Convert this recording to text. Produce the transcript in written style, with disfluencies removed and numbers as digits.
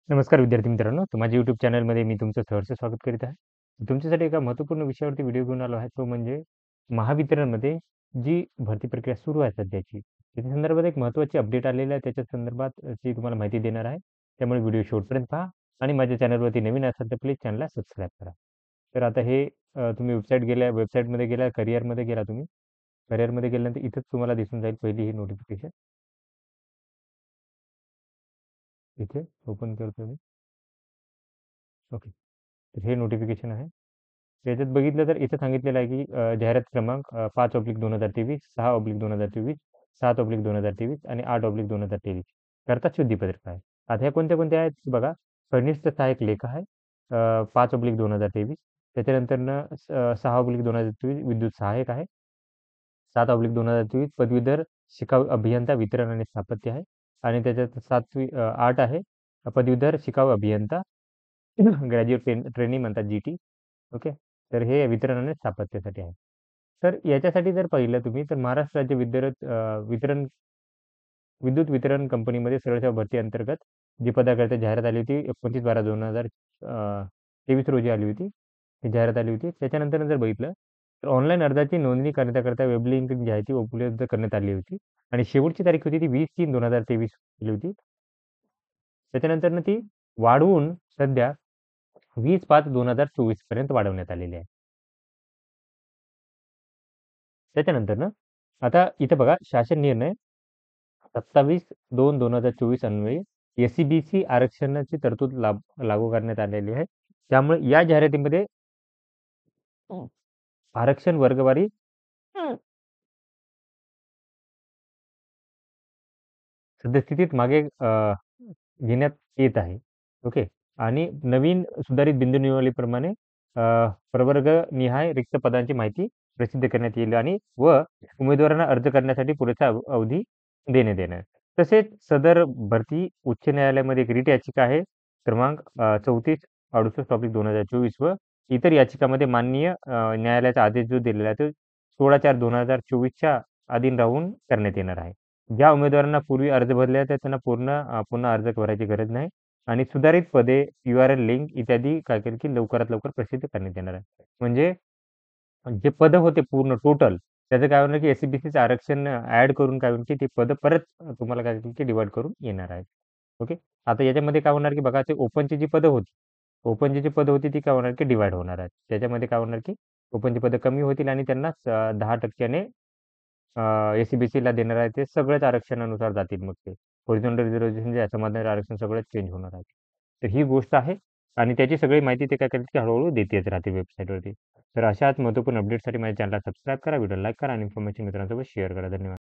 नमस्कार विद्यार्थी मित्रांनो, माझ्या यूट्यूब चॅनलमध्ये मी तुमचं सहर्ष स्वागत करीत आहे. तुमच्यासाठी एका महत्त्वपूर्ण विषयावरती व्हिडिओ घेऊन आलो आहे, तो म्हणजे महावितरणमध्ये जी भरती प्रक्रिया सुरू आहे सध्याची, त्याच्या संदर्भात एक महत्त्वाची अपडेट आलेली आहे. त्याच्या संदर्भात ची तुम्हाला माहिती देणार आहे. त्यामुळे व्हिडिओ शेवटपर्यंत पहा आणि माझ्या चॅनलवरती नवीन असाल तर प्लीज चॅनलला सबस्क्राईब करा. तर आता हे तुम्ही वेबसाईटमध्ये गेला, करिअरमध्ये गेला तुम्ही. करिअरमध्ये गेल्यानंतर इथंच तुम्हाला दिसून जाईल पहिली ही नोटिफिकेशन. इथे ओपन करतो मी. ओके. तर हे नोटिफिकेशन आहे. त्याच्यात बघितलं तर इथं सांगितलेलं आहे की जाहिरात क्रमांक 5/2023, 6/2023, 7/2023 आणि 8/2023 करता शुद्धीपत्रक आहे. आता ह्या कोणत्या कोणत्या आहेत बघा. कनिष्ठ सहाय्यक लेखा आहे 5/2023. त्याच्यानंतरनं 6/2023 विद्युत सहाय्यक आहे. 7/2023 पदवीधर शिकाऊ अभियंता वितरण आणि स्थापत्य आहे. आणि त्याच्यात 8 आहे पदवीधर शिकाऊ अभियंता ग्रॅज्युएट ट्रेनिंग म्हणतात GT. ओके. तर हे वितरण आणि स्थापत्यासाठी आहे. तर याच्यासाठी जर पाहिलं तुम्ही तर महाराष्ट्र राज्य वितरण विद्युत वितरण कंपनीमध्ये सरळ सेवा भरती अंतर्गत जी पदाकरता जाहिरात आली होती 29/12/2023 रोजी आली होती. ही जाहिरात आली होती. त्याच्यानंतर जर बघितलं तर ऑनलाईन अर्जाची नोंदणी करण्याकरता वेब लिंक जी आहे ती उपलब्ध करण्यात आली होती. आणि शेवटची तारीख होती ती 20/3/2023 केली होती. त्याच्यानंतर ती वाढवून सध्या 20/5/2024 पर्यंत वाढवण्यात आलेली आहे. त्याच्यानंतर ना आता इथं बघा शासन निर्णय 27/2/2024 अन्वये SCBC आरक्षणाची तरतूद लागू करण्यात आलेली आहे. त्यामुळे या जाहिरातीमध्ये आरक्षण वर्गवारी सद्यस्थितीत मागे घेण्यात येत आहे. ओके. आणि नवीन सुधारित बिंदू निवडीप्रमाणे प्रवर्ग निहाय रिक्त पदांची माहिती प्रसिद्ध करण्यात येईल आणि उमेदवारांना अर्ज करण्यासाठी पुरेसा अवधी देण्यात येणार. तसेच सदर भरती उच्च न्यायालयामध्ये एक रिट याचिका आहे क्रमांक 34/68/2024 व इतर याचिकामध्ये माननीय न्यायालयाचा आदेश जो दिलेला आहे तो 16/4/2024च्या अधीन राहून करण्यात येणार आहे. ज्या उमेदवारांना पूर्वी अर्ज भरले आहेत त्यांना पुन्हा अर्ज भरायची गरज नाही. आणि सुधारित पदे, URL लिंक इत्यादी काय करेल की लवकरात लवकर प्रसिद्ध करण्यात येणार आहे. म्हणजे जे पदं होते पूर्ण टोटल त्याचं काय होणार की SCBCचं आरक्षण ॲड करून काय होईल की ती पदं परत तुम्हाला काय होईल की डिव्हाईड करून येणार आहेत. ओके. आता याच्यामध्ये काय होणार की बघा ते ओपनची जी पदं होती, ओपनची जी पदं होती ती काय होणार की डिव्हाईड होणार आहेत. त्याच्यामध्ये काय होणार की ओपनची पदं कमी होतील आणि त्यांना 10% SCBCला देणार आहे ते सगळ्याच आरक्षणानुसार जातील मग ते. हॉरिझॉन्टल रिझर्व्हेशन जे आहे समांतर आरक्षण सगळंच चेंज होणार आहे. तर ही गोष्ट आहे आणि त्याची सगळी माहिती ते काय करतील की हळू देतच राहतील वेबसाईटवरती. तर अशाच महत्त्वपूर्ण अपडेटसाठी माझ्या चॅनलला सबस्क्राईब करा, व्हिडिओ लाईक करा आणि इन्फॉर्मेशन मित्रांसोबत शेअर करा. धन्यवाद.